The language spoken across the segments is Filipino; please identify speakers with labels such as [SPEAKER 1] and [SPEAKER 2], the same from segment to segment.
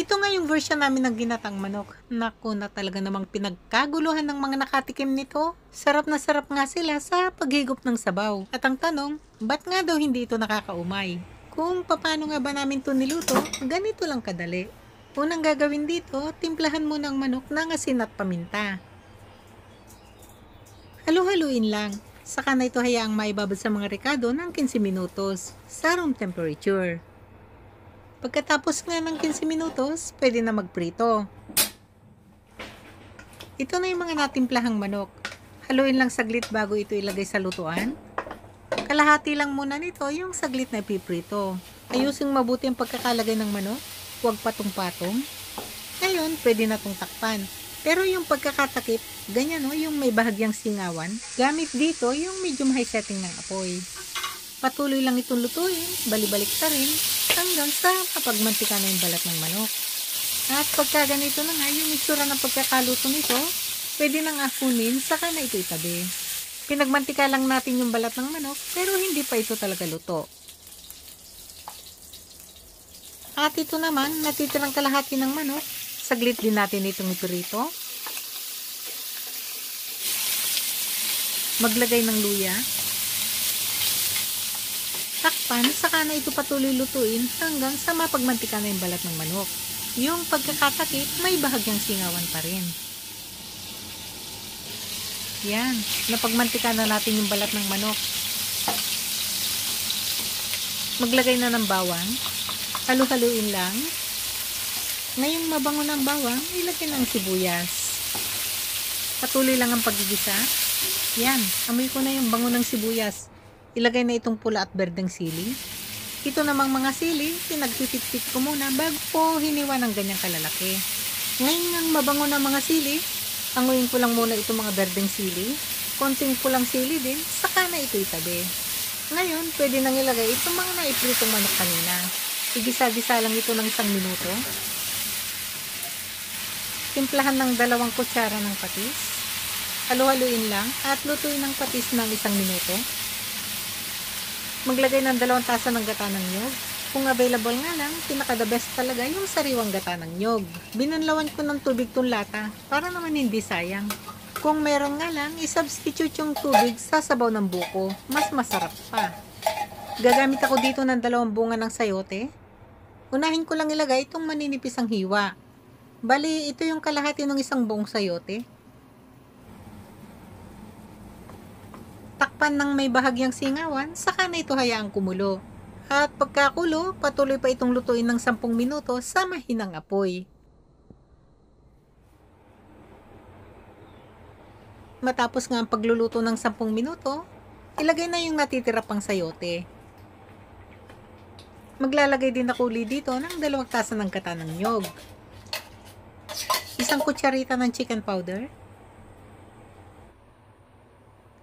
[SPEAKER 1] Ito nga yung version namin ng ginatang manok. Naku na talaga namang pinagkaguluhan ng mga nakatikim nito. Sarap na sarap nga sila sa paghigop ng sabaw. At ang tanong, ba't nga daw hindi ito nakakaumay? Kung paano nga ba namin ito niluto, ganito lang kadali. Unang gagawin dito, timplahan mo ng manok ng asin at paminta. Halu-haluin lang. Saka na ito hayaang maibabad sa mga rekado ng 15 minutos sa room temperature. Pagkatapos nga ng 15 minutos, pwede na magprito. Ito na yung mga natimplahang manok. Haluin lang saglit bago ito ilagay sa lutuan. Kalahati lang muna nito yung saglit na ipiprito. Ayusin mabuti ang pagkakalagay ng manok. Huwag patong-patong. Ngayon, pwede na itong takpan. Pero yung pagkakatakip, ganyan o, yung may bahagyang singawan. Gamit dito yung medium high setting ng apoy. Patuloy lang itong lutuin, balibalik ka rin, hanggang sa kapagmantika na yung balat ng manok. At pagka ganito na nga, yung itsura ng pagkakaluto nito, pwede nang ahunin, saka na ito itabi. Pinagmantika lang natin yung balat ng manok, pero hindi pa ito talaga luto. At ito naman, natitirang kalahati ng manok, saglit din natin itong iprito. Maglagay ng luya. Takpan, saka na ito patuloy lutuin hanggang sa mapagmantika na yung balat ng manok. Yung pagkakatakip, may bahagyang singawan pa rin. Yan, napagmantika na natin yung balat ng manok. Maglagay na ng bawang. Halu-haluin lang. Ngayong mabango ng bawang, ilagay ng sibuyas. Patuloy lang ang paggigisa. Yan, amoy ko na yung bango ng sibuyas. Ilagay na itong pula at berdeng sili. Ito namang mga sili, pinagpipit-pit ko muna bago ko hiniwa ng ganyang kalalaki. Ngayon ang mabango ng mga sili, anguin ko lang muna itong mga berdeng sili. Konting pulang sili din, saka na ito itabi. Ngayon, pwede nang ilagay itong mga naipritong manok kanina. Igisa-gisa lang ito ng 1 minuto. Timplahan ng 2 kutsara ng patis. Halu-haluin lang at lutuin ng patis ng 1 minuto. Maglagay ng 2 tasa ng gata ng nyog. Kung available nga lang, pinaka-the best talaga yung sariwang gata ng nyog. Binanlawan ko ng tubig tong lata para naman hindi sayang. Kung meron nga lang, isubstitute yung tubig sa sabaw ng buko. Mas masarap pa. Gagamit ako dito ng 2 bunga ng sayote. Unahin ko lang ilagay itong maninipis ang hiwa. Bali, ito yung kalahati ng 1 buong sayote. Takpan ng may bahagyang singawan, saka na ito hayaang kumulo. At pagkakulo, patuloy pa itong lutuin ng 10 minuto sa mahinang apoy. Matapos nga ang pagluluto ng 10 minuto, ilagay na yung natitira pang sayote. Maglalagay din ako uli dito ng 2 tasa ng gata ng nyog. 1 kutsarita ng chicken powder.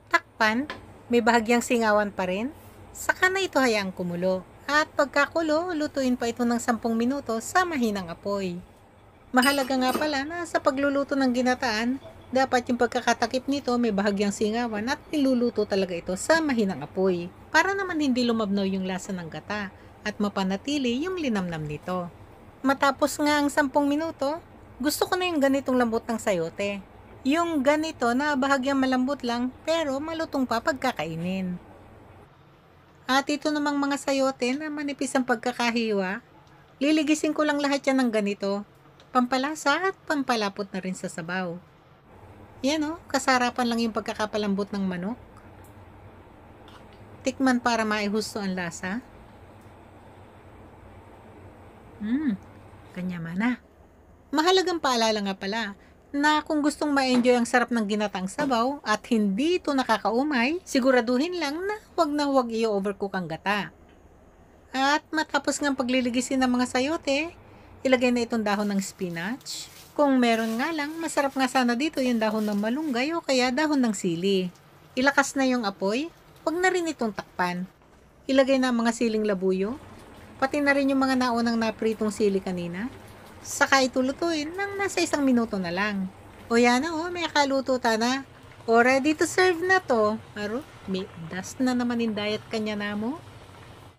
[SPEAKER 1] Takpan, may bahagyang singawan pa rin. Saka na ito hayaang kumulo. At pagkakulo, lutuin pa ito ng 10 minuto sa mahinang apoy. Mahalaga nga pala na sa pagluluto ng ginataan, dapat yung pagkakatakip nito may bahagyang singawan at niluluto talaga ito sa mahinang apoy. Para naman hindi lumabnaw yung lasa ng gata at mapanatili yung linamnam nito. Matapos nga ang 10 minuto, gusto ko na yung ganitong lambot ng sayote. Yung ganito na bahagyang malambot lang pero malutong pa pagkakainin. At ito namang mga sayote na manipis ang pagkakahiwa, liligisin ko lang lahat yan ng ganito. Pampalasa at pampalapot na rin sa sabaw. Yan o, kasarapan lang yung pagkakapalambot ng manok. Tikman para maihusto ang lasa. Kanya mana. Mahalagang paalala nga pala na kung gustong ma-enjoy ang sarap ng ginatang sabaw at hindi ito nakakaumay, siguraduhin lang na huwag i-overcook ang gata. At matapos ng pagliligisin ng mga sayote, ilagay na itong dahon ng spinach. Kung meron nga lang, masarap nga sana dito yung dahon ng malunggay o kaya dahon ng sili. Ilakas na yung apoy, huwag na rin itong takpan. Ilagay na ang mga siling labuyo, pati na rin yung mga naunang napritong sili kanina. Saka ito lutuin ng nasa 1 minuto na lang. O yan na may kaluto na. O ready to serve na to. Aro, may das na naman in diet kanya na mo.